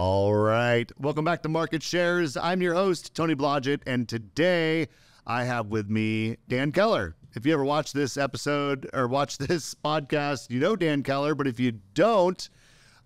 All right. Welcome back to Market Shares. I'm your host, Tony Blodgett, and today I have with me Dan Keller. If you ever watch this episode or watch this podcast, you know Dan Keller, but if you don't,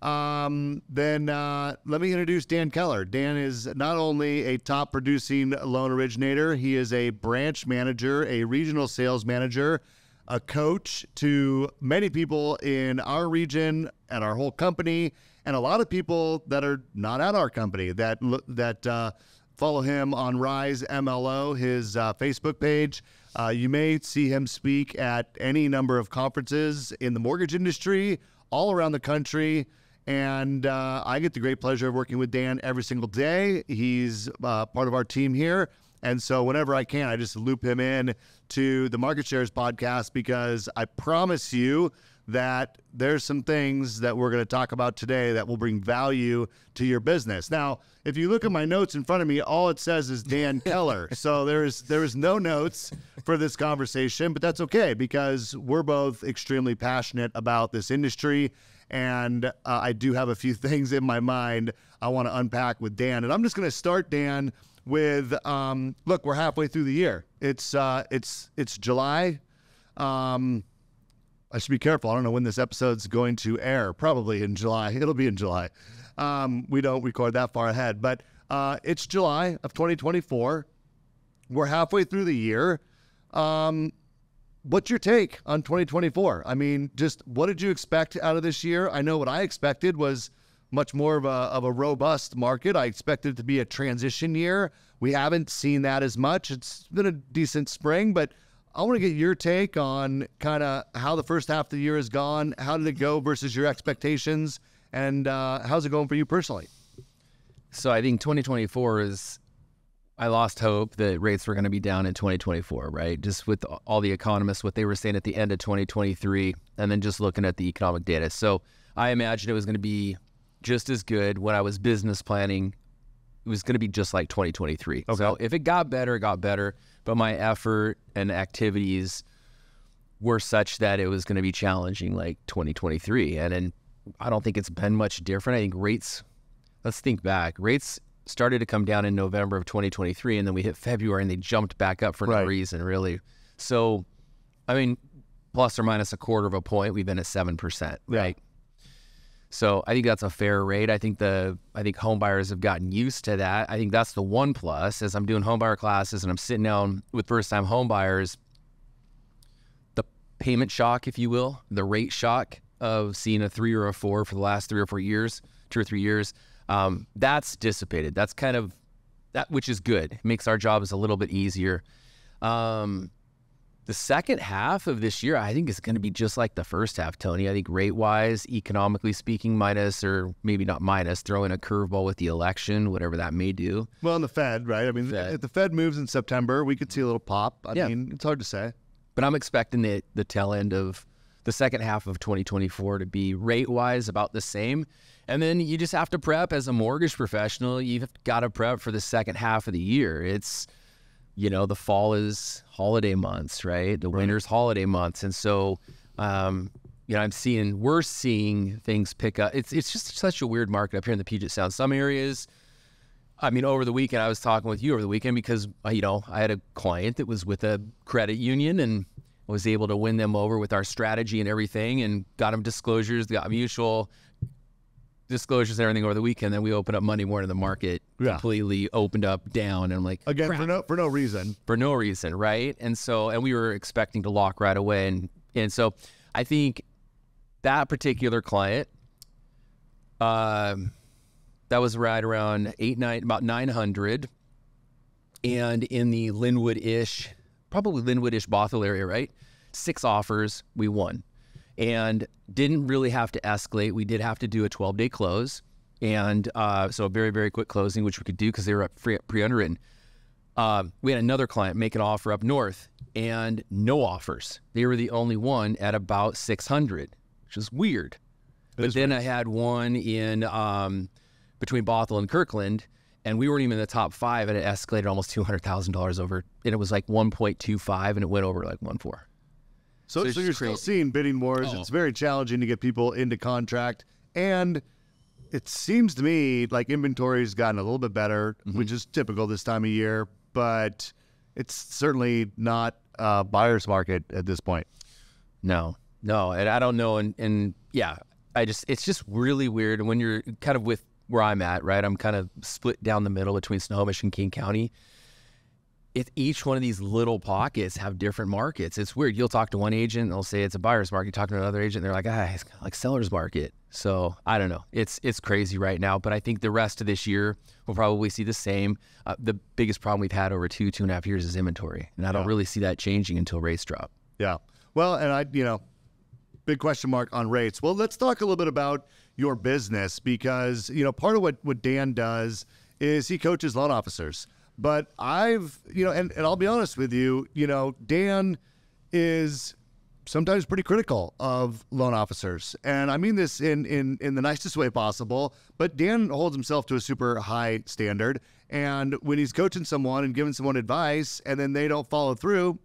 then let me introduce Dan Keller. Dan is not only a top producing loan originator, he is a branch manager, a regional sales manager, a coach to many people in our region and our whole company, and a lot of people that are not at our company that follow him on Rise MLO, his Facebook page. You may see him speak at any number of conferences in the mortgage industry all around the country. And I get the great pleasure of working with Dan every single day. He's part of our team here. And so whenever I can, I just loop him in to the Market Shares podcast, because I promise you that there's some things that we're going to talk about today that will bring value to your business. Now, if you look at my notes in front of me, all it says is Dan Keller. So there is no notes for this conversation, but that's okay, because we're both extremely passionate about this industry. And I do have a few things in my mind I want to unpack with Dan. And I'm just going to start, Dan, with, look, we're halfway through the year. It's July. I should be careful. I don't know when this episode's going to air. Probably in July. It'll be in July. We don't record that far ahead, but it's July of 2024. We're halfway through the year. What's your take on 2024? I mean, just what did you expect out of this year? I know what I expected was much more of a robust market. I expected it to be a transition year. We haven't seen that as much. It's been a decent spring, but I want to get your take on kind of how the first half of the year has gone. How did it go versus your expectations? And how's it going for you personally? So I think 2024 is, I lost hope that rates were going to be down in 2024, right? Just with all the economists, what they were saying at the end of 2023, and then just looking at the economic data. So I imagined it was going to be just as good. When I was business planning, it was going to be just like 2023. Okay. So if it got better, it got better. But my effort and activities were such that it was going to be challenging like 2023. And I don't think it's been much different. I think rates, let's think back. Rates started to come down in November of 2023, and then we hit February and they jumped back up for no reason, really. So, I mean, plus or minus a quarter of a point, we've been at 7%, right? So I think that's a fair rate. I think home buyers have gotten used to that. I think that's the one plus. As I'm doing home buyer classes and I'm sitting down with first-time home buyers, the payment shock, if you will, the rate shock of seeing a 3 or a 4 for the last 3 or 4 years, 2 or 3 years, that's dissipated. That's kind of that, which is good. It makes our jobs a little bit easier. The second half of this year, I think, is going to be just like the first half, Tony. I think rate-wise, economically speaking, minus, or maybe not minus, throw in a curveball with the election, whatever that may do. Well, and the Fed, right? I mean, if the Fed moves in September, we could see a little pop. I mean, it's hard to say. But I'm expecting the tail end of the second half of 2024 to be rate-wise about the same. And then you just have to prep as a mortgage professional. You've got to prep for the second half of the year. It's, you know, the fall is holiday months, right? The winter's holiday months. And so, you know, we're seeing things pick up. It's just such a weird market up here in the Puget Sound. Some areas, I mean, over the weekend, I was talking with you over the weekend because, you know, I had a client that was with a credit union and was able to win them over with our strategy and everything, and got them disclosures, got mutual disclosures and everything over the weekend. Then we opened up Monday morning, the market completely opened up down, and I'm like, again, crap. for no reason, right? And so, and we were expecting to lock right away, and so I think that particular client, that was right around about 900, and in the Linwood-ish, probably Linwood-ish Bothell area, right? 6 offers, we won. And didn't really have to escalate. We did have to do a 12-day close. And so a very, very quick closing, which we could do because they were pre-underwritten. We had another client make an offer up north and no offers. They were the only one at about 600, which is weird. But then I had one in between Bothell and Kirkland, and we weren't even in the top 5, and it escalated almost $200,000 over, and it was like 1.25, and it went over like 1.4. So you're still seeing bidding wars. It's very challenging to get people into contract. And it seems to me like inventory's gotten a little bit better, which is typical this time of year, but it's certainly not a buyer's market at this point. No, and I don't know, and yeah, it's just really weird when you're kind of with where I'm at, right? I'm kind of split down the middle between Snohomish and King County. Each one of these little pockets have different markets. It's weird. You'll talk to one agent, and they'll say it's a buyer's market. You talk to another agent, and they're like, it's kind of like seller's market. So I don't know. It's crazy right now, but I think the rest of this year we'll probably see the same. The biggest problem we've had over 2.5 years is inventory, and I don't really see that changing until rates drop. Yeah. Well, and big question mark on rates. Well, let's talk a little bit about your business because, part of what Dan does is he coaches loan officers. But I've, and I'll be honest with you, Dan is sometimes pretty critical of loan officers. And I mean this in the nicest way possible, but Dan holds himself to a super high standard. And when he's coaching someone and giving someone advice and then they don't follow through,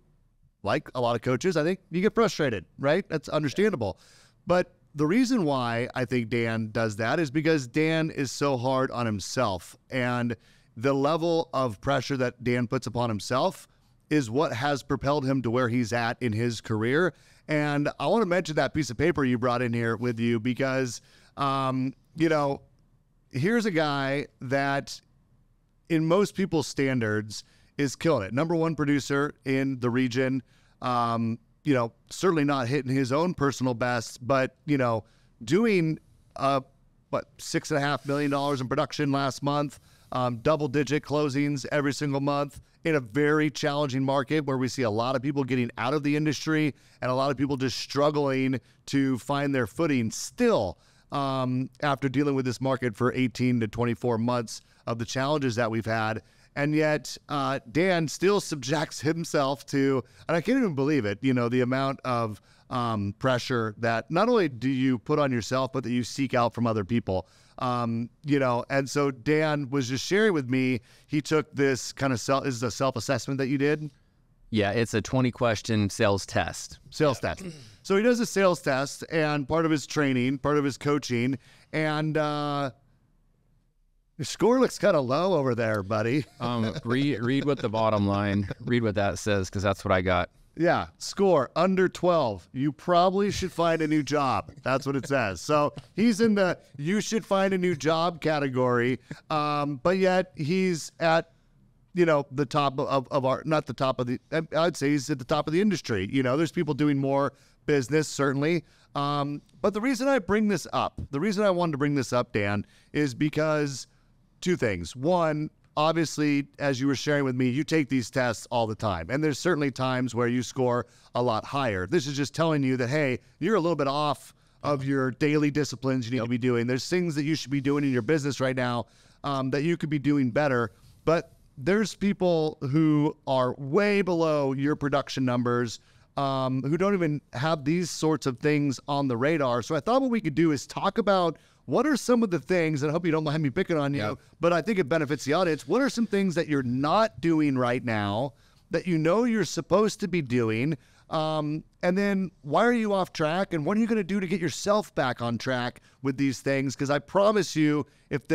like a lot of coaches, I think you get frustrated, right? That's understandable. But the reason why I think Dan does that is because Dan is so hard on himself. And the level of pressure that Dan puts upon himself is what has propelled him to where he's at in his career. And I want to mention that piece of paper you brought in here with you because, here's a guy that in most people's standards is killing it. Number one producer in the region, certainly not hitting his own personal best, but, doing, $6.5 million in production last month. Double-digit closings every single month in a very challenging market where we see a lot of people getting out of the industry and a lot of people just struggling to find their footing still after dealing with this market for 18 to 24 months of the challenges that we've had. And yet Dan still subjects himself to, and I can't even believe it, the amount of pressure that not only do you put on yourself, but that you seek out from other people. And so Dan was just sharing with me, he took this kind of is this a self-assessment that you did? Yeah, it's a 20-question sales test. Test. So he does a sales test and part of his training, part of his coaching, and your score looks kind of low over there, buddy. Read what the bottom line, read what that says, because that's what I got. Yeah, score under 12. You probably should find a new job. That's what it says. So he's in the you should find a new job category, but yet he's at, the top of our, not the top of the, I'd say he's at the top of the industry. There's people doing more business, certainly. But the reason I bring this up, the reason I wanted to bring this up, Dan, is because two things. One, obviously, as you were sharing with me, you take these tests all the time. And there's certainly times where you score a lot higher. This is just telling you that, hey, you're a little bit off of your daily disciplines you need to be doing. There's things that you should be doing in your business right now that you could be doing better. But there's people who are way below your production numbers who don't even have these sorts of things on the radar. So I thought what we could do is talk about what are some of the things, and I hope you don't mind me picking on you, but I think it benefits the audience. What are some things that you're not doing right now that you're supposed to be doing? And then why are you off track? And what are you going to do to get yourself back on track with these things? Because I promise you, if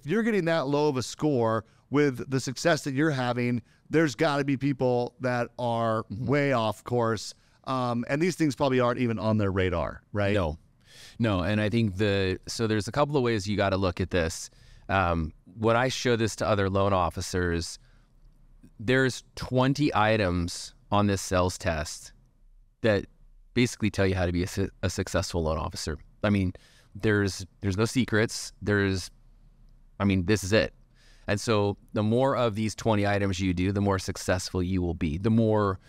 you're getting that low of a score with the success that you're having, there's got to be people that are way off course. And these things probably aren't even on their radar, right? No, and I think so there's a couple of ways you got to look at this. When I show this to other loan officers, there's 20 items on this sales test that basically tell you how to be a successful loan officer. I mean, there's no secrets. This is it. And so the more of these 20 items you do, the more successful you will be, the more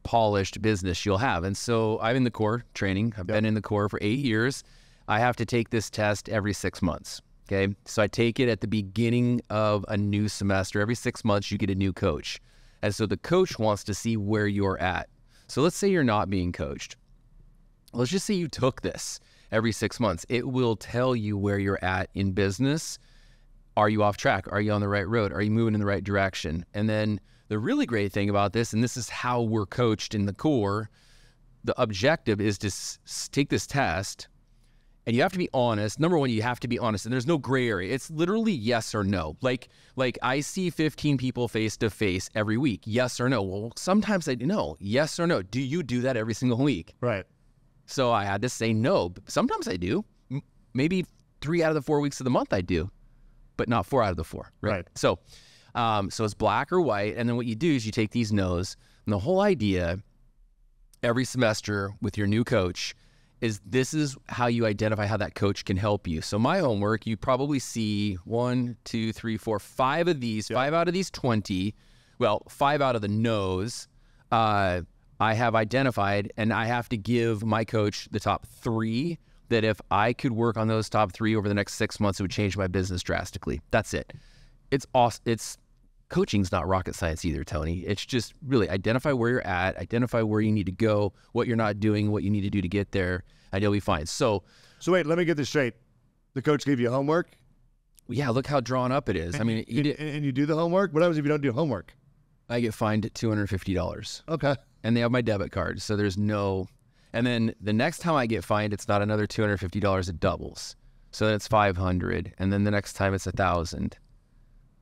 polished business you'll have. And so I'm in the core training. I've been in the core for 8 years. I have to take this test every 6 months. Okay. So I take it at the beginning of a new semester. Every 6 months, you get a new coach. And so the coach wants to see where you're at. So let's say you're not being coached. Let's just say you took this every 6 months. It will tell you where you're at in business. Are you off track? Are you on the right road? Are you moving in the right direction? And then the really great thing about this, and this is how we're coached in the core, the objective is to take this test And you have to be honest. Number one, you have to be honest, and there's no gray area. It's literally yes or no. Like I see 15 people face to face every week. Yes or no? Well, sometimes I do no. Yes or no? Do you do that every single week? Right. So I had to say no. Sometimes I do. Maybe 3 out of the 4 weeks of the month I do, but not 4 out of the 4. Right. So it's black or white. And then what you do is you take these no's, and the whole idea every semester with your new coach is this is how you identify how that coach can help you. So my homework, you probably see 1, 2, 3, 4, 5 of these, 5 out of these 20, 5 out of the no's, I have identified, and I have to give my coach the top 3 that if I could work on those top 3 over the next 6 months, it would change my business drastically. That's it. It's awesome. Coaching's not rocket science either, Tony. It's just really identify where you're at, identify where you need to go, what you're not doing, what you need to do to get there, and you'll be fine. So wait, let me get this straight. The coach gave you homework? Yeah, look how drawn up it is. I mean, and you do the homework? What happens if you don't do homework? I get fined $250. Okay. And they have my debit card, so there's no... And then the next time I get fined, it's not another $250, it doubles. So then it's $500, and then the next time it's $1,000.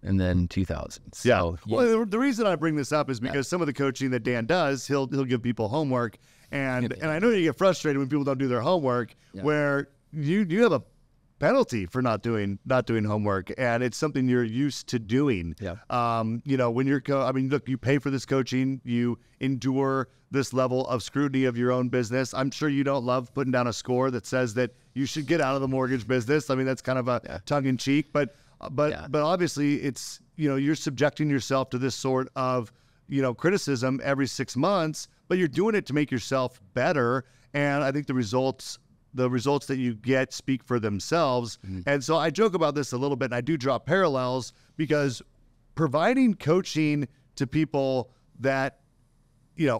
And then 2,000. So, yeah. Well, the reason I bring this up is because some of the coaching that Dan does, he'll give people homework, and I know you get frustrated when people don't do their homework, where you have a penalty for not doing homework, and it's something you're used to doing. Yeah. When you're look, you pay for this coaching, you endure this level of scrutiny of your own business. I'm sure you don't love putting down a score that says that you should get out of the mortgage business. I mean, that's kind of a tongue in cheek, but obviously it's, you're subjecting yourself to this sort of, criticism every 6 months, but you're doing it to make yourself better. And I think the results that you get speak for themselves. Mm-hmm. And so I joke about this a little bit, and I do draw parallels, because providing coaching to people that,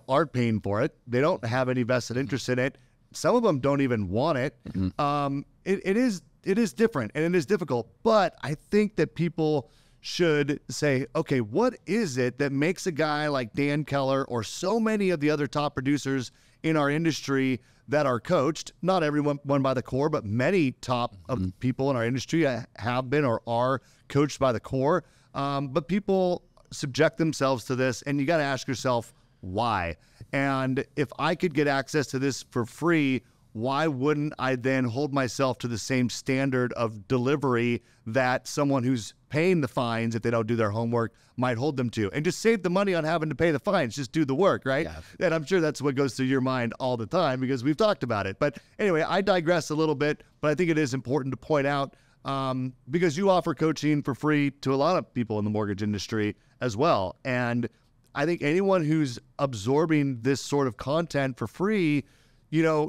aren't paying for it, they don't have any vested interest in it. Some of them don't even want it. Mm-hmm. It is different, and it is difficult, but I think that people should say, okay, what is it that makes a guy like Dan Keller or so many of the other top producers in our industry that are coached, not everyone by the core, but many top of people in our industry have been or are coached by the core, but people subject themselves to this, and you got to ask yourself, why? And if I could get access to this for free, why wouldn't I then hold myself to the same standard of delivery that someone who's paying the fines, if they don't do their homework, might hold them to? And just save the money on having to pay the fines, just do the work, right? Yeah. And I'm sure that's what goes through your mind all the time, because we've talked about it. But anyway, I digress a little bit, but I think it is important to point out, because you offer coaching for free to a lot of people in the mortgage industry as well. And I think anyone who's absorbing this sort of content for free,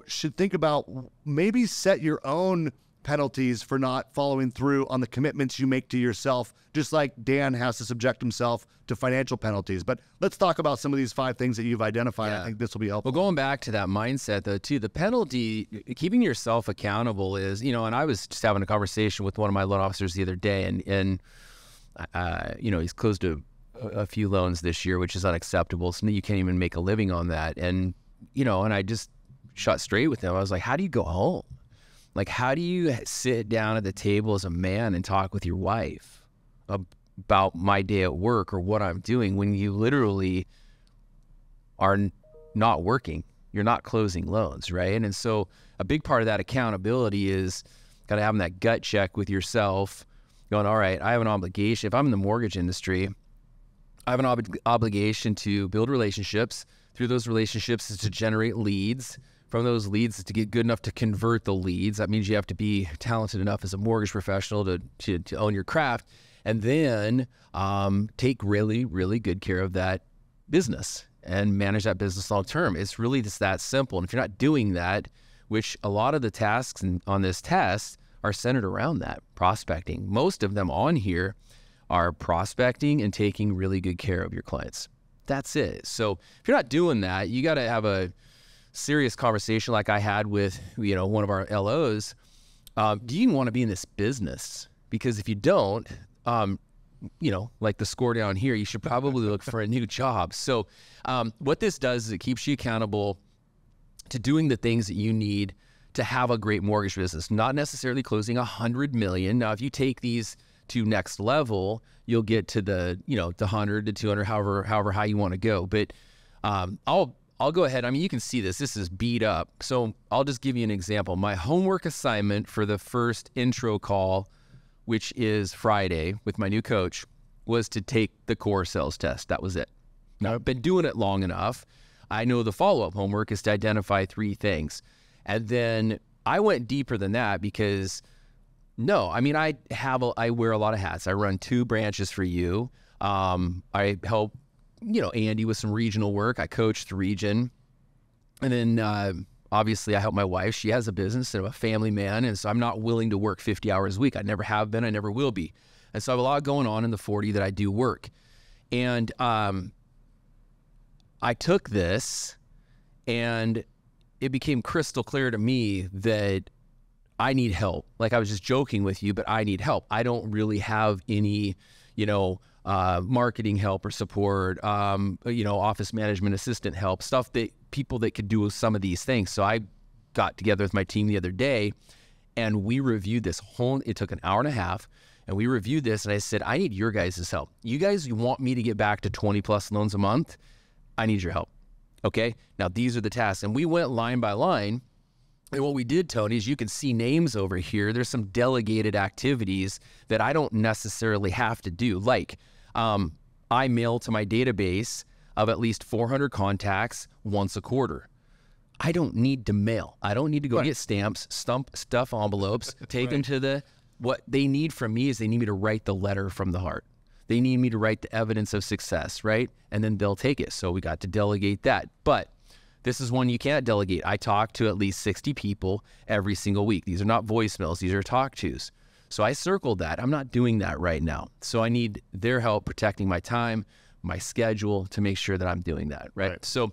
should think about maybe set your own penalties for not following through on the commitments you make to yourself, just like Dan has to subject himself to financial penalties. But let's talk about some of these 5 things that you've identified. Yeah. I think this will be helpful. Well, going back to that mindset, though, too, the penalty, keeping yourself accountable is, and I was just having a conversation with one of my loan officers the other day, and he's closed a few loans this year, which is unacceptable. So you can't even make a living on that. And, and I just shot straight with him. I was like, how do you go home? Like, how do you sit down at the table as a man and talk with your wife about my day at work or what I'm doing when you literally are not working? You're not closing loans, right? And so a big part of that accountability is got to have that gut check with yourself, going, all right, I have an obligation. If I'm in the mortgage industry, I have an obligation to build relationships. Through those relationships is to generate leads. From those leads is to get good enough to convert the leads. That means you have to be talented enough as a mortgage professional to own your craft, and then take really, really good care of that business and manage that business long term. It's really just that simple. And if you're not doing that, which a lot of the tasks on this test are centered around that, prospecting. Most of them on here are prospecting and taking really good care of your clients. That's it. So if you're not doing that, you got to have a serious conversation like I had with, one of our LOs. Do you even want to be in this business? Because if you don't, like the score down here, you should probably look for a new job. So what this does is it keeps you accountable to doing the things that you need to have a great mortgage business, not necessarily closing 100 million. Now, if you take these to next level, you'll get to the, the 100 to 200, however high you want to go. But I'll go ahead. I mean, you can see this. This is beat up. So I'll just give you an example. My homework assignment for the first intro call, which is Friday with my new coach, was to take the core sales test. That was it. Now, I've been doing it long enough. I know the follow-up homework is to identify 3 things. And then I went deeper than that because, I wear a lot of hats. I run 2 branches for you. I help, Andy with some regional work. I coach the region. And then obviously I help my wife. She has a business and I'm a family man. And so I'm not willing to work 50 hours a week. I never have been. I never will be. And so I have a lot going on in the 40 that I do work. And I took this and it became crystal clear to me that I need help. Like I was just joking with you, but I need help. I don't really have any, marketing help or support, office management assistant help, stuff that people that could do some of these things. So I got together with my team the other day and we reviewed this it took an hour and a half. And we reviewed this and I said, I need your guys' help. You guys want me to get back to 20 plus loans a month? I need your help. Okay. Now these are the tasks. And we went line by line. And what we did, Tony, is you can see names over here. There's some delegated activities that I don't necessarily have to do. Like I mail to my database of at least 400 contacts once a quarter. I don't need to mail. I don't need to go get stamps, stuff envelopes, take them to what they need from me is they need me to write the letter from the heart. They need me to write the evidence of success, right? And then they'll take it. So we got to delegate that. But this is one you can't delegate. I talk to at least 60 people every single week. These are not voicemails. These are talk tos. So I circled that. I'm not doing that right now. So I need their help protecting my time, my schedule to make sure that I'm doing that, right? So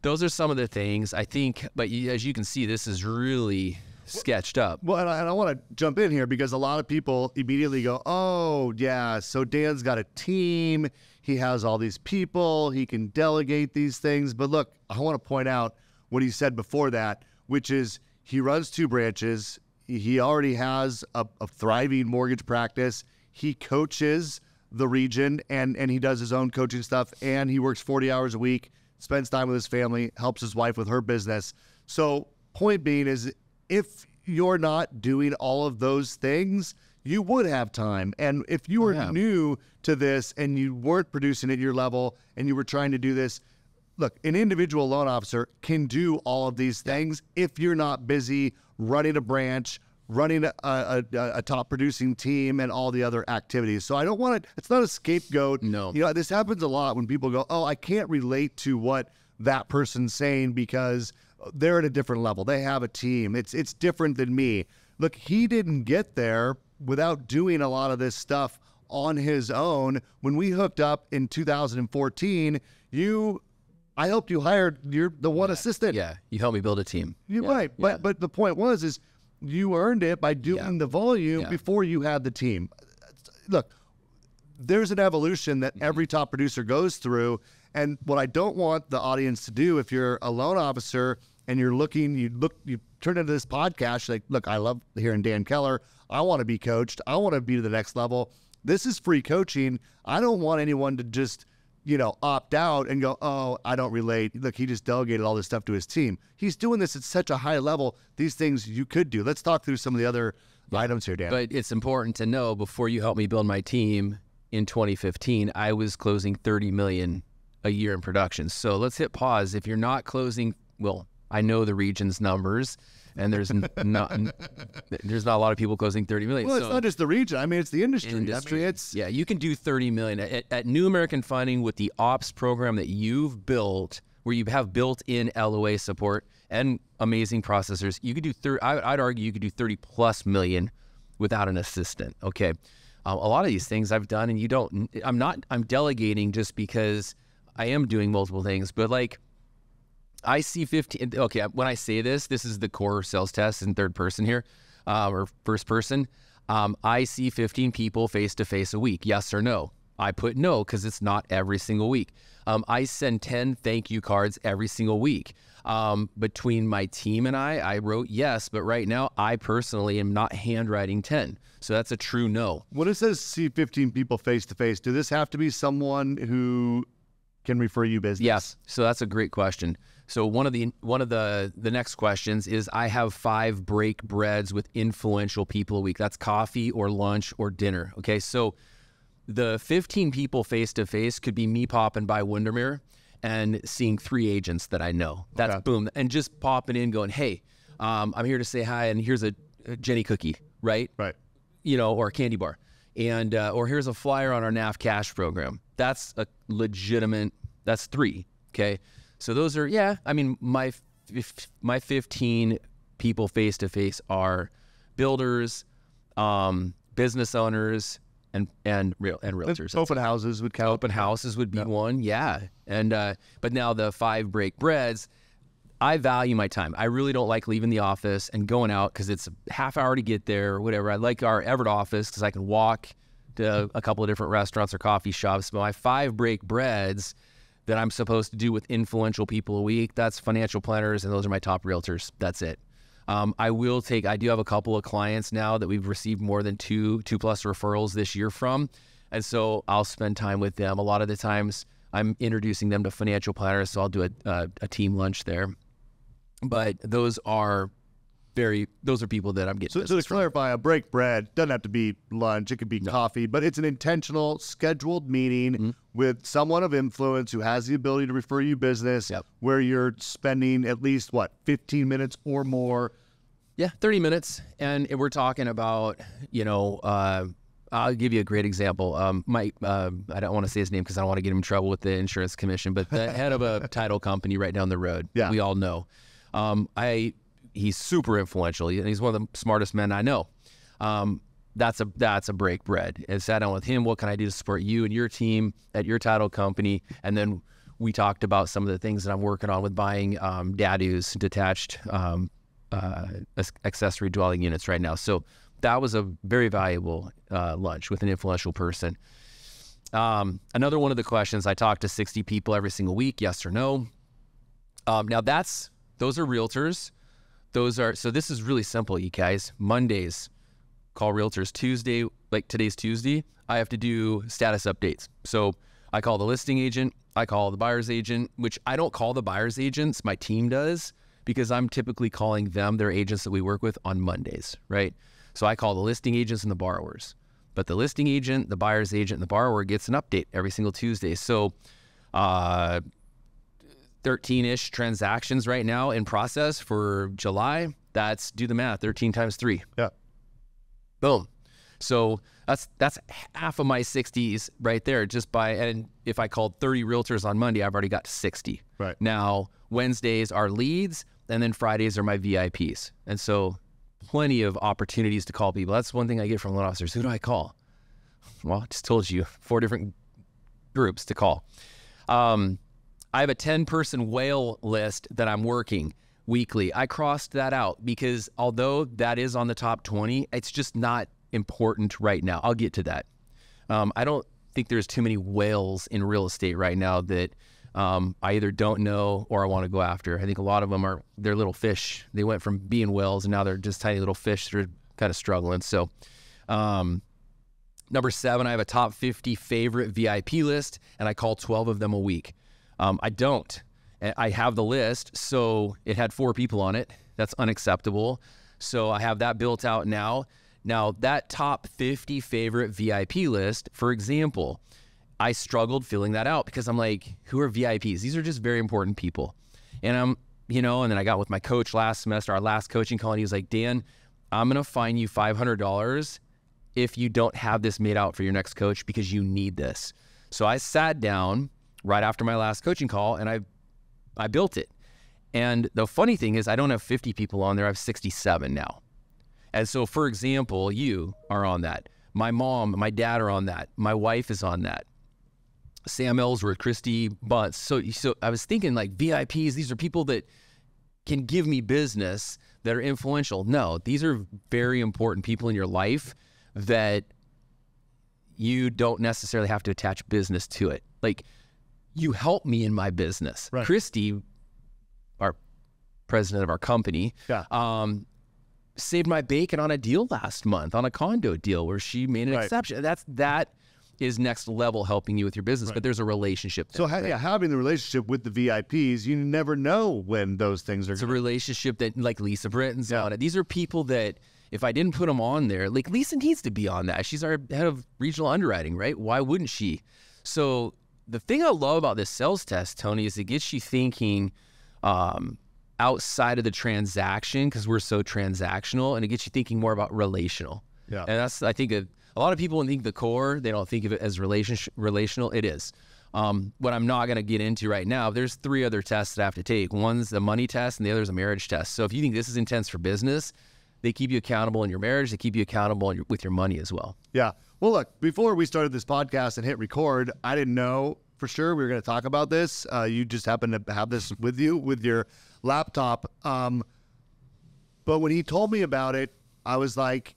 those are some of the things I think, but as you can see, this is really sketched up. Well, and I want to jump in here because a lot of people immediately go, oh, yeah, so Dan's got a team. He has all these people. He can delegate these things. But look, I want to point out what he said before that, which is he runs 2 branches. He already has a thriving mortgage practice. He coaches the region and he does his own coaching stuff. And he works 40 hours a week, spends time with his family, helps his wife with her business. So point being is, if you're not doing all of those things, you would have time. And if you were new to this and you weren't producing at your level and you were trying to do this, look, an individual loan officer can do all of these things if you're not busy running a branch, running a top producing team and all the other activities. So I don't want to, it's not a scapegoat. No. This happens a lot when people go, oh, I can't relate to what that person's saying because they're at a different level. They have a team. It's different than me. Look, he didn't get there without doing a lot of this stuff on his own. When we hooked up in 2014, I helped you hire the one assistant. Yeah, you helped me build a team. Right. But the point is you earned it by doing the volume before you had the team. Look, there's an evolution that every top producer goes through. And what I don't want the audience to do, if you're a loan officer and you turn into this podcast, like, look, I love hearing Dan Keller. I want to be coached. I want to be to the next level. This is free coaching. I don't want anyone to just, opt out and go, oh, I don't relate. Look, he just delegated all this stuff to his team. He's doing this at such a high level. These things you could do. Let's talk through some of the other items here, Dan. But it's important to know, before you helped me build my team in 2015, I was closing 30 million a year in production. So let's hit pause. If you're not closing, well, I know the region's numbers, and there's not a lot of people closing 30 million. Well, it's not just the region. I mean, it's the industry. I mean, yeah, you can do 30 million at New American Funding with the ops program that you've built, where you have built-in LOA support and amazing processors. You could do I'd argue you could do 30 plus million without an assistant. Okay, a lot of these things I've done, and I'm delegating just because I am doing multiple things, but like I see 15. Okay, when I say this is the core sales test in third person here, or first person. I see 15 people face to face a week. Yes or no? I put no because it's not every single week. I send 10 thank you cards every single week. Between my team and I wrote yes, but right now I personally am not handwriting 10. So that's a true no. When it says see 15 people face to face, do this have to be someone who can refer you business? Yes. So that's a great question. So one of the next questions is I have 5 break breads with influential people a week. That's coffee or lunch or dinner. Okay. So the 15 people face to face could be me popping by Windermere and seeing 3 agents that I know. That's boom. And just popping in going, hey, I'm here to say hi. And here's a Jenny cookie, right? Right. You know, or a candy bar. And, or here's a flyer on our NAF cash program. That's a legitimate, that's 3. Okay. So those are, yeah, I mean, my 15 people face to face are builders, business owners, and realtors. Open houses would count. Open houses would be one, yeah. And but now the 5 break breads, I value my time. I really don't like leaving the office and going out because it's a half hour to get there or whatever. I like our Everett office because I can walk to a couple of different restaurants or coffee shops. But my 5 break breads that I'm supposed to do with influential people a week, that's financial planners, and those are my top realtors. That's it. I do have a couple of clients now that we've received more than 2+ referrals this year from. And so I'll spend time with them. A lot of the times I'm introducing them to financial planners. So I'll do a team lunch there. But those are people that I'm getting. So to clarify, a break bread doesn't have to be lunch. It could be coffee, but it's an intentional scheduled meeting with someone of influence who has the ability to refer you business where you're spending at least 15 minutes or more. Yeah, 30 minutes. And we're talking about, I'll give you a great example. I don't want to say his name because I don't want to get him in trouble with the insurance commission, but the head of a title company right down the road, we all know. He's super influential, and he's one of the smartest men I know. That's a break bread. And sat down with him. What can I do to support you and your team at your title company? And then we talked about some of the things that I'm working on with buying DADUs, detached accessory dwelling units right now. So that was a very valuable lunch with an influential person. Another one of the questions, I talk to 60 people every single week, yes or no. Now those are realtors. So this is really simple, you guys. Mondays, call realtors. Tuesday, like today's Tuesday, I have to do status updates. So I call the listing agent, I call the buyer's agent, which I don't call the buyer's agents, my team does, because I'm typically calling them, their agents that we work with, on Mondays, right? So I call the listing agents and the borrowers. But the listing agent, the buyer's agent, and the borrower gets an update every single Tuesday. So 13-ish transactions right now in process for July. That's, do the math, 13 times 3. Yeah. Boom. So that's half of my 60s right there and if I called 30 realtors on Monday, I've already got 60. Right. Now, Wednesdays are leads, and then Fridays are my VIPs. And so plenty of opportunities to call people. That's one thing I get from loan officers. Who do I call? Well, I just told you 4 different groups to call. I have a 10-person whale list that I'm working weekly. I crossed that out because although that is on the top 20, it's just not important right now. I'll get to that. I don't think there's too many whales in real estate right now that I either don't know or I want to go after. I think a lot of them they're little fish. They went from being whales and now they're just tiny little fish that are kind of struggling. So number 7, I have a top 50 favorite VIP list, and I call 12 of them a week. I don't. I have the list, so it had 4 people on it. That's unacceptable. So I have that built out now. Now, that top 50 favorite VIP list, for example, I struggled filling that out because I'm like, who are VIPs? These are just very important people. And and then I got with my coach last semester, our last coaching call, and he was like, Dan, I'm going to fine you $500 if you don't have this made out for your next coach because you need this. So I sat down right after my last coaching call and I built it. And the funny thing is I don't have 50 people on there. I have 67 now. And so, for example, you are on that. My mom, my dad are on that. My wife is on that. Sam Ellsworth, Christy Bunce. So I was thinking like VIPs, these are people that can give me business that are influential. No, these are very important people in your life that you don't necessarily have to attach business to it. Like, you help me in my business. Right. Christy, our president of our company, saved my bacon on a deal last month, on a condo deal where she made an exception. That is next level helping you with your business, but there's a relationship there. So having the relationship with the VIPs, you never know when those things are. It's a relationship that, like Lisa Britton's on it. These are people that, if I didn't put them on there, like Lisa needs to be on that. She's our head of regional underwriting, right? Why wouldn't she? So the thing I love about this sales test, Tony, is it gets you thinking outside of the transaction, because we're so transactional, and it gets you thinking more about relational. Yeah. And that's, I think, a lot of people think the core, they don't think of it as relational. It is. What I'm not going to get into right now, there's 3 other tests that I have to take. One's a money test and the other's a marriage test. So if you think this is intense for business, they keep you accountable in your marriage. They keep you accountable with your money as well. Yeah. Well, look, before we started this podcast and hit record, I didn't know for sure we were going to talk about this. You just happened to have this with you with your laptop. But when he told me about it, I was like,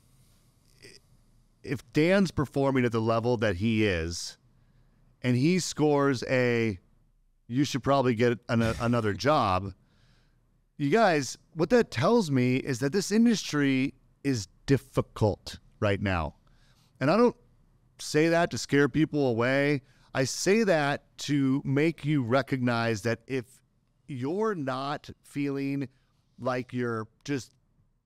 if Dan's performing at the level that he is, and he scores you should probably get another job. You guys, what that tells me is that this industry is difficult right now. And I don't say that to scare people away. I say that to make you recognize that if you're not feeling like you're just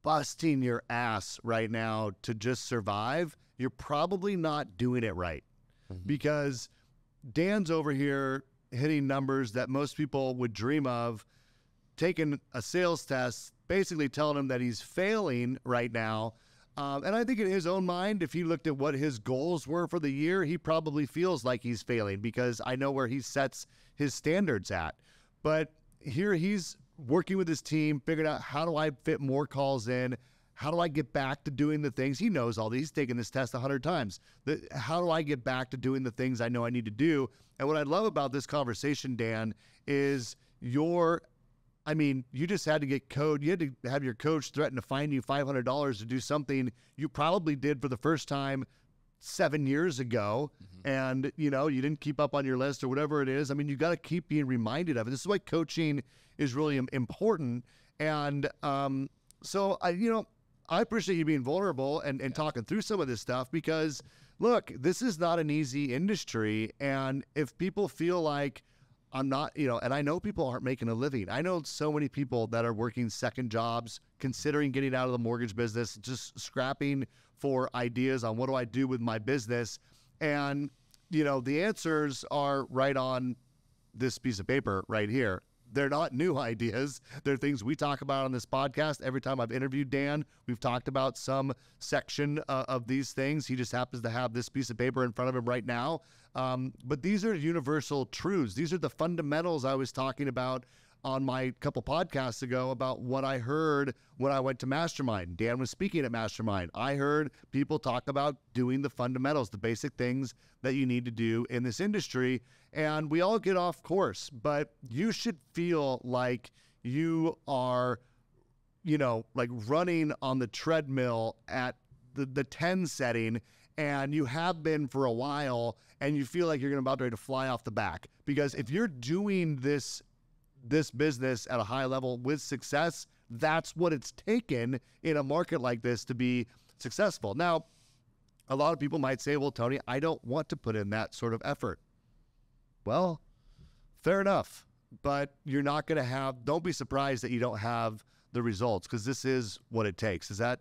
busting your ass right now to just survive, you're probably not doing it right. Because Dan's over here hitting numbers that most people would dream of, taking a sales test, basically telling him that he's failing right now. And I think in his own mind, if he looked at what his goals were for the year, he probably feels like he's failing, because I know where he sets his standards at. But here he's working with his team, figuring out, how do I fit more calls in? How do I get back to doing the things? He knows all these. He's taken this test 100 times. How do I get back to doing the things I know I need to do? And what I love about this conversation, Dan, is you just had to get code. You had to have your coach threaten to fine you $500 to do something you probably did for the first time 7 years ago. And, you didn't keep up on your list or whatever it is. I mean, you got to keep being reminded of it. This is why coaching is really important. And so I appreciate you being vulnerable and talking through some of this stuff, because look, this is not an easy industry. And if people feel like I'm not, and I know people aren't making a living. I know so many people that are working second jobs, considering getting out of the mortgage business, just scrapping for ideas on what do I do with my business. And, the answers are right on this piece of paper right here. They're not new ideas. They're things we talk about on this podcast. Every time I've interviewed Dan, we've talked about some section of these things. He just happens to have this piece of paper in front of him right now. But these are universal truths. These are the fundamentals I was talking about on my couple podcasts ago about what I heard when I went to Mastermind. Dan was speaking at Mastermind. I heard people talk about doing the fundamentals, the basic things that you need to do in this industry. And we all get off course, but you should feel like you are, like running on the treadmill at the 10 setting, and you have been for a while, and you feel like you're about ready to fly off the back. Because if you're doing this business at a high level with success, that's what it's taken in a market like this to be successful. Now, a lot of people might say, well, Tony, I don't want to put in that sort of effort. Well, fair enough, but you're not going to don't be surprised that you don't have the results, because this is what it takes. Do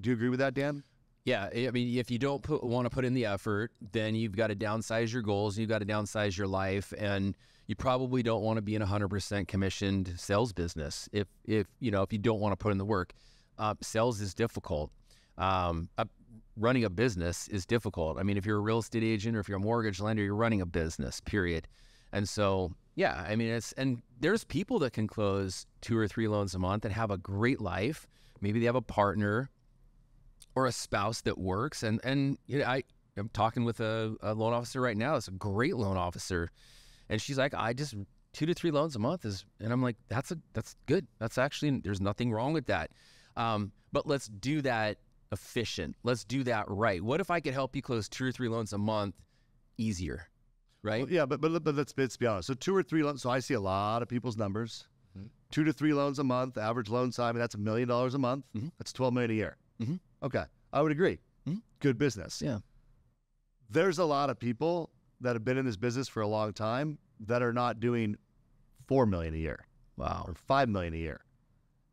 you agree with that, Dan? Yeah, I mean, if you don't want to put in the effort, then you've got to downsize your goals, you've got to downsize your life, and you probably don't want to be in a 100% commissioned sales business. If you don't want to put in the work, sales is difficult. Running a business is difficult. I mean, if you're a real estate agent or if you're a mortgage lender, you're running a business, period. And so, yeah, I mean, and there's people that can close 2 or 3 loans a month and have a great life. Maybe they have a partner or a spouse that works. And I'm talking with a loan officer right now. It's a great loan officer. And she's like, I just 2 to 3 loans a month and I'm like, that's good. That's actually, there's nothing wrong with that. But let's do that efficient. Let's do that right. What if I could help you close 2 or 3 loans a month easier, right? Well, yeah, but let's be honest. So 2 or 3 loans. So I see a lot of people's numbers. 2 to 3 loans a month, average loan size. I mean, that's $1 million a month. That's $12 million a year. Okay, I would agree. Good business. Yeah. There's a lot of people that have been in this business for a long time that are not doing $4 million a year. Wow. Or $5 million a year.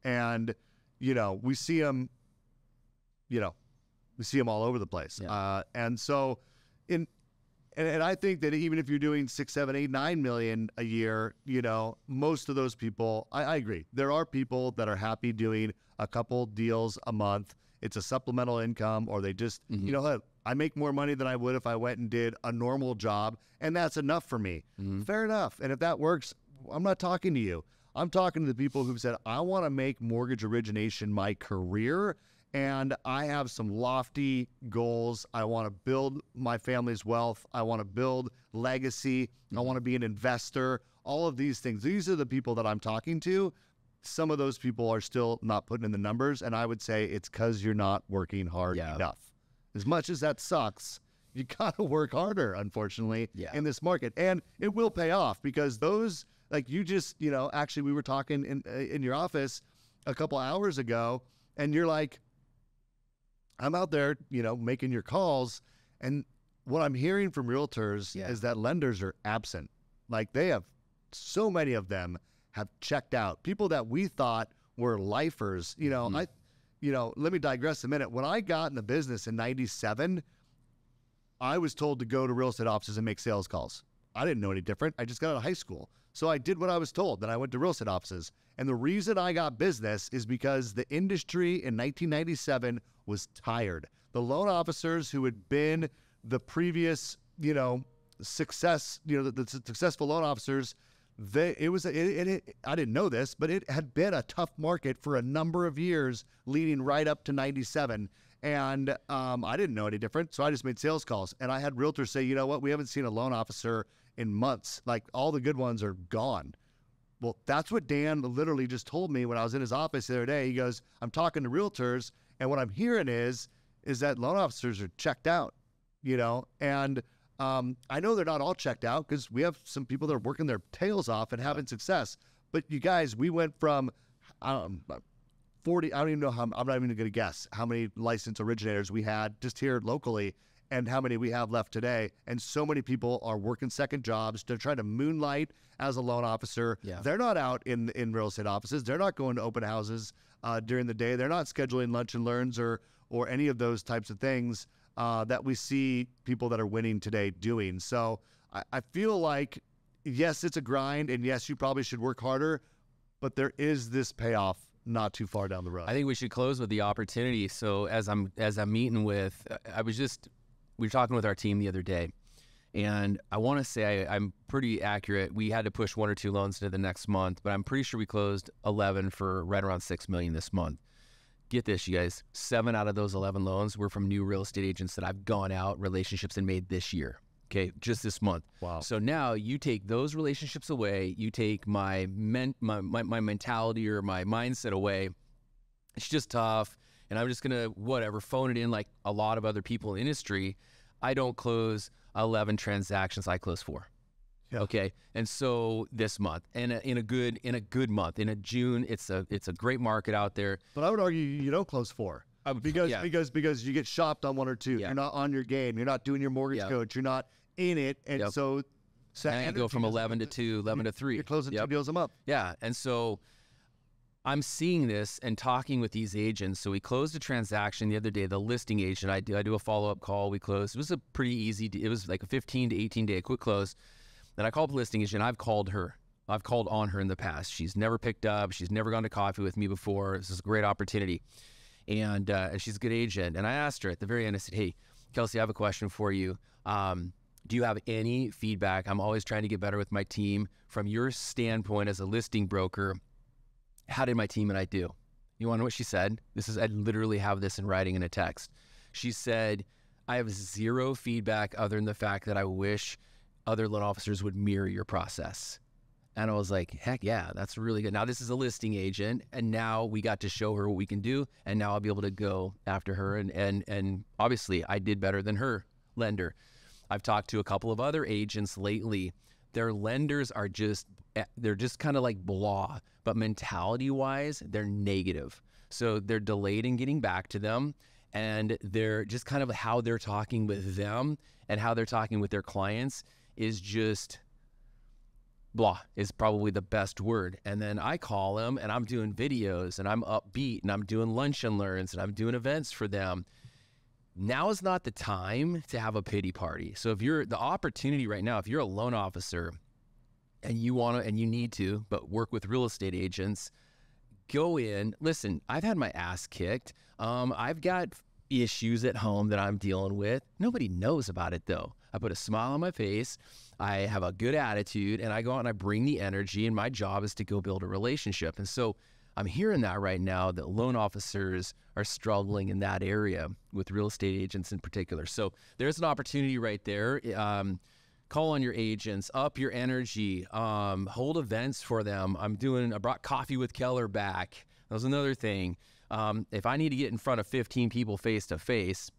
And, we see them, all over the place. Yeah. And so and I think that even if you're doing 6, 7, 8, 9 million a year, most of those people, I agree. There are people that are happy doing a couple deals a month. It's a supplemental income, or they just, I make more money than I would if I went and did a normal job, and that's enough for me. Fair enough. And if that works, I'm not talking to you. I'm talking to the people who've said, I want to make mortgage origination my career, and I have some lofty goals. I want to build my family's wealth. I want to build legacy. I want to be an investor. All of these things. These are the people that I'm talking to. Some of those people are still not putting in the numbers, and I would say it's because you're not working hard enough. As much as that sucks, you got to work harder, unfortunately, in this market. And it will pay off, because those, like you just, actually we were talking in your office a couple hours ago, and you're like, I'm out there, making your calls, and what I'm hearing from realtors is that lenders are absent. Like, they have, so many of them have checked out. People that we thought were lifers, let me digress a minute. When I got in the business in 97, I was told to go to real estate offices and make sales calls. I didn't know any different. I just got out of high school. So I did what I was told. Then I went to real estate offices. And the reason I got business is because the industry in 1997 was tired. The loan officers who had been the previous, success, the successful loan officers, I didn't know this, but it had been a tough market for a number of years leading right up to 97. And I didn't know any different. So I just made sales calls. And I had realtors say, you know what, we haven't seen a loan officer in months. Like, all the good ones are gone. Well, that's what Dan literally just told me when I was in his office the other day. He goes, I'm talking to realtors, and what I'm hearing is that loan officers are checked out, and I know they're not all checked out, because we have some people that are working their tails off and having success. But you guys, we went from 40, I don't even know how, I'm not even going to guess how many licensed originators we had just here locally and how many we have left today. And so many people are working second jobs. They're trying to moonlight as a loan officer. Yeah. They're not out in real estate offices. They're not going to open houses during the day. They're not scheduling lunch and learns or any of those types of things that we see people that are winning today doing. So I feel like, yes, it's a grind, and yes, you probably should work harder, but there is this payoff not too far down the road. I think we should close with the opportunity. So as I'm meeting with, we were talking with our team the other day, and I want to say I'm pretty accurate. We had to push 1 or 2 loans to the next month, but I'm pretty sure we closed 11 for right around $6 million this month. Get this, you guys, 7 out of those 11 loans were from new real estate agents that I've gone out, relationships, and made this year. Okay, just this month. Wow. So now you take those relationships away, you take my mentality or my mindset away. It's just tough, and I'm just gonna phone it in like a lot of other people in the industry. I don't close 11 transactions, I close 4. Yeah. Okay, and so this month, and in a good month, in a June, it's a great market out there. But I would argue you don't close 4. Because you get shopped on 1 or 2. Yeah. You're not on your game. You're not doing your mortgage coach. You're not in it. And so I go from 11 to 2, 11 to 3. You're closing 2 deals a month. Yeah. And so I'm seeing this and talking with these agents. So we closed a transaction the other day, the listing agent. I do a follow-up call. We closed. It was a pretty easy, it was like a 15 to 18 day quick close. Then I called the listing agent. I've called on her in the past. She's never picked up. She's never gone to coffee with me before. This is a great opportunity. And she's a good agent. And I asked her at the very end, I said, hey, Kelsey, I have a question for you. Do you have any feedback? I'm always trying to get better with my team. From your standpoint as a listing broker, how did my team and I do? You want to know what she said? I literally have this in writing in a text. She said, I have 0 feedback other than the fact that I wish other loan officers would mirror your process. And I was like, heck yeah, that's really good. Now this is a listing agent, and now we got to show her what we can do, and now I'll be able to go after her. And obviously, I did better than her lender. I've talked to a couple of other agents lately. Their lenders are they're just kind of like blah, but mentality-wise, they're negative. So they're delayed in getting back to them, and they're just kind of how they're talking with them and how they're talking with their clients is just blah is probably the best word. And then I call them and I'm doing videos and I'm upbeat and I'm doing lunch and learns and I'm doing events for them. Now is not the time to have a pity party. So if you're the opportunity right now, if you're a loan officer and you want to, and you need to, but work with real estate agents, go in. Listen, I've had my ass kicked. I've got issues at home that I'm dealing with. Nobody knows about it though. I put a smile on my face. I have a good attitude, and I go out and I bring the energy, and my job is to go build a relationship. And so I'm hearing that right now, that loan officers are struggling in that area with real estate agents in particular. So there's an opportunity right there. Call on your agents, up your energy, hold events for them. I brought Coffee with Keller back. That was another thing. If I need to get in front of 15 people face to face,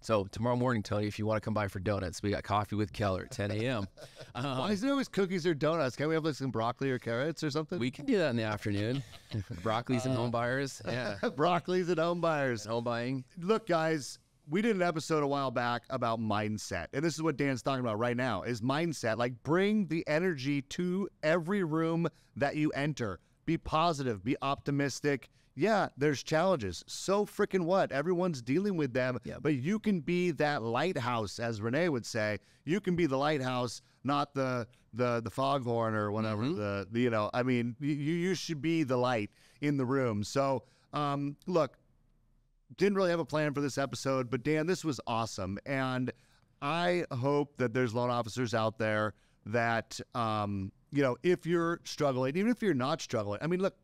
so tomorrow morning, Tony, if you want to come by for donuts, we got Coffee with Keller at 10 a.m. Why is it always cookies or donuts? Can't we have like some broccoli or carrots or something? We can do that in the afternoon. Broccolis and home buyers. Yeah. Broccolis and home buyers. Home buying. Look, guys, we did an episode a while back about mindset. And this is what Dan's talking about right now is mindset. Like bring the energy to every room that you enter. Be positive, be optimistic. Yeah, there's challenges. So freaking what? Everyone's dealing with them. Yep. But you can be that lighthouse, as Renee would say. You can be the lighthouse, not the foghorn or whatever. Mm-hmm. You should be the light in the room. So, look, didn't really have a plan for this episode, but Dan, this was awesome. And I hope that there's loan officers out there that, if you're struggling, even if you're not struggling, I mean, look,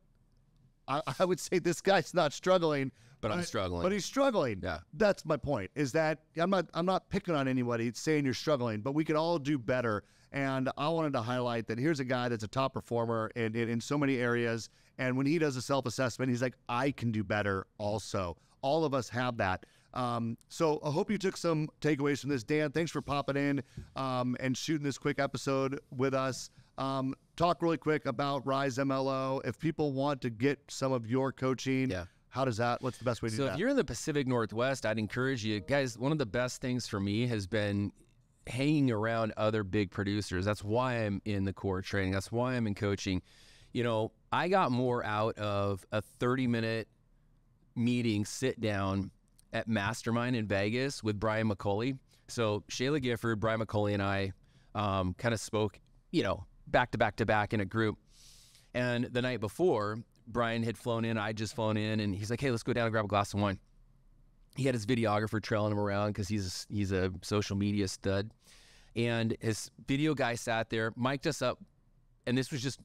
I would say this guy's not struggling, but I'm struggling. But he's struggling. Yeah, that's my point. Is that I'm not picking on anybody saying you're struggling, but we could all do better. And I wanted to highlight that here's a guy that's a top performer in so many areas. And when he does a self-assessment, he's like, I can do better. Also, all of us have that. So I hope you took some takeaways from this. Dan, thanks for popping in and shooting this quick episode with us. Talk really quick about Rise MLO. If people want to get some of your coaching, what's the best way to do that? So if you're in the Pacific Northwest, I'd encourage you guys. One of the best things for me has been hanging around other big producers. That's why I'm in the core training. That's why I'm in coaching. I got more out of a 30-minute meeting, sit down at Mastermind in Vegas with Brian McCulley. So Shayla Gifford, Brian McCulley, and I kind of spoke, back to back to back in a group. And the night before, Brian had flown in, I'd just flown in, and he's like, hey, let's go down and grab a glass of wine. He had his videographer trailing him around because he's a social media stud. And his video guy sat there, mic'd us up, and this was just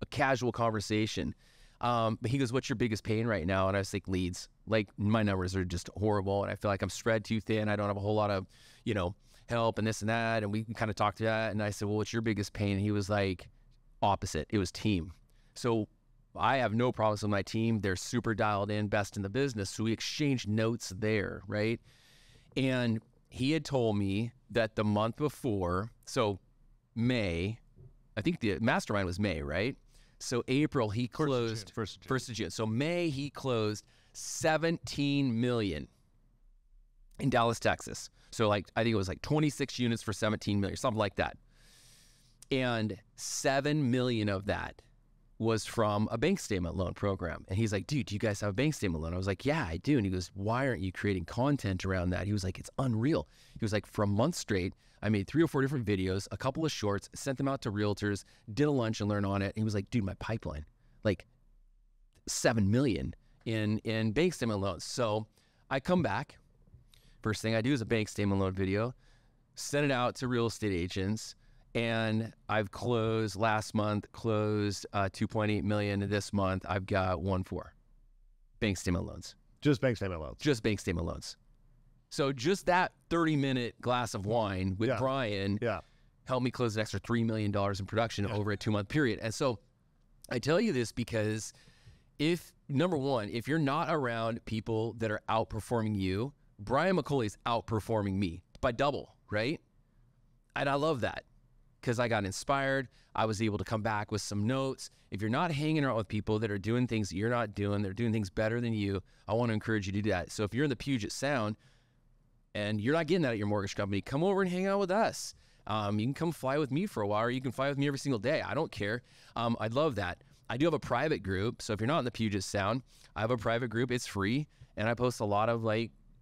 a casual conversation. But he goes, what's your biggest pain right now? And I was like, leads. Like, my numbers are just horrible, and I feel like I'm spread too thin. I don't have a whole lot of, help and this and that. And we kind of talked to that. And I said, well, what's your biggest pain? And he was like, opposite. It was team. So I have no problems with my team. They're super dialed in, best in the business. So we exchanged notes there, right? And he had told me that the month before, so May, I think the mastermind was May, right? So April, he closed, 1st of June. So May, he closed 17 million in Dallas, Texas. So I think it was 26 units for 17 million, something like that. And 7 million of that was from a bank statement loan program. And he's like, dude, do you guys have a bank statement loan? I was like, yeah, I do. And he goes, why aren't you creating content around that? He was like, it's unreal. He was like, for a month straight, I made 3 or 4 different videos, a couple of shorts, sent them out to realtors, did a lunch and learn on it. And he was like, dude, my pipeline, 7 million in bank statement loans. So I come back. First thing I do is a bank statement loan video, send it out to real estate agents. And I've last month closed 2.8 million. This month, I've got 1.4 bank statement loans. Just bank statement loans. Just bank statement loans. So just that 30-minute glass of wine with Brian helped me close an extra $3 million in production over a 2-month period. And so I tell you this because number one, if you're not around people that are outperforming you, Brian McCauley is outperforming me by double, right? And I love that because I got inspired. I was able to come back with some notes. If you're not hanging around with people that are doing things that you're not doing, they're doing things better than you, I want to encourage you to do that. So if you're in the Puget Sound and you're not getting that at your mortgage company, come over and hang out with us. You can come fly with me for a while, or you can fly with me every single day. I don't care. I'd love that. I do have a private group. So if you're not in the Puget Sound, I have a private group. It's free. And I post a lot of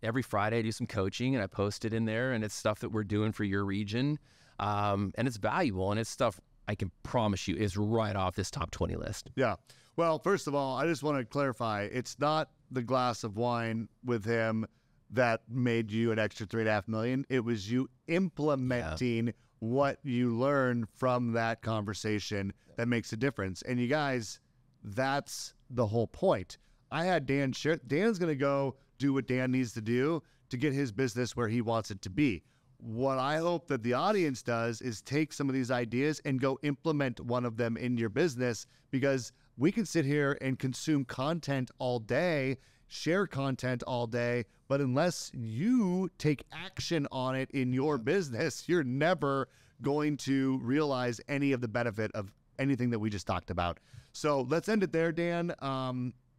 every Friday I do some coaching and I post it in there, and it's stuff that we're doing for your region. And it's valuable, and it's stuff I can promise you is right off this top 20 list. Yeah. Well, first of all, I just want to clarify, it's not the glass of wine with him that made you an extra $3.5 million. It was you implementing what you learned from that conversation that makes a difference. And you guys, that's the whole point. I had Dan share. Dan's going to go do what Dan needs to do to get his business where he wants it to be. What I hope that the audience does is take some of these ideas and go implement one of them in your business, because we can sit here and consume content all day, share content all day, but unless you take action on it in your business, you're never going to realize any of the benefit of anything that we just talked about. So let's end it there, Dan.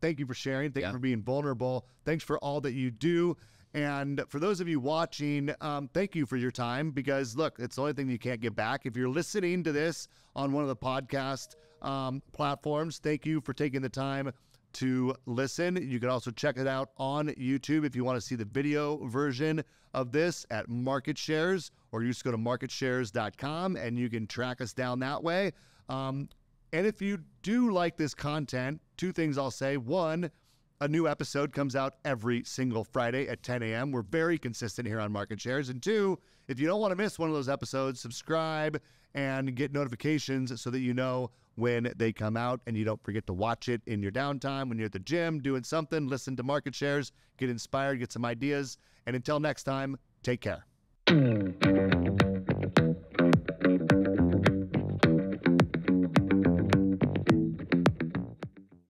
Thank you for sharing. Thank you for being vulnerable. Thanks for all that you do. And for those of you watching, thank you for your time, because look, it's the only thing you can't get back. If you're listening to this on one of the podcast platforms, thank you for taking the time to listen. You can also check it out on YouTube if you want to see the video version of this at Market Shares, or you just go to marketshares.com and you can track us down that way. And if you do like this content, two things I'll say. One, a new episode comes out every single Friday at 10 a.m. We're very consistent here on Market Shares. And two, if you don't want to miss one of those episodes, subscribe and get notifications so that you know when they come out, and you don't forget to watch it in your downtime when you're at the gym doing something. Listen to Market Shares, get inspired, get some ideas. And until next time, take care.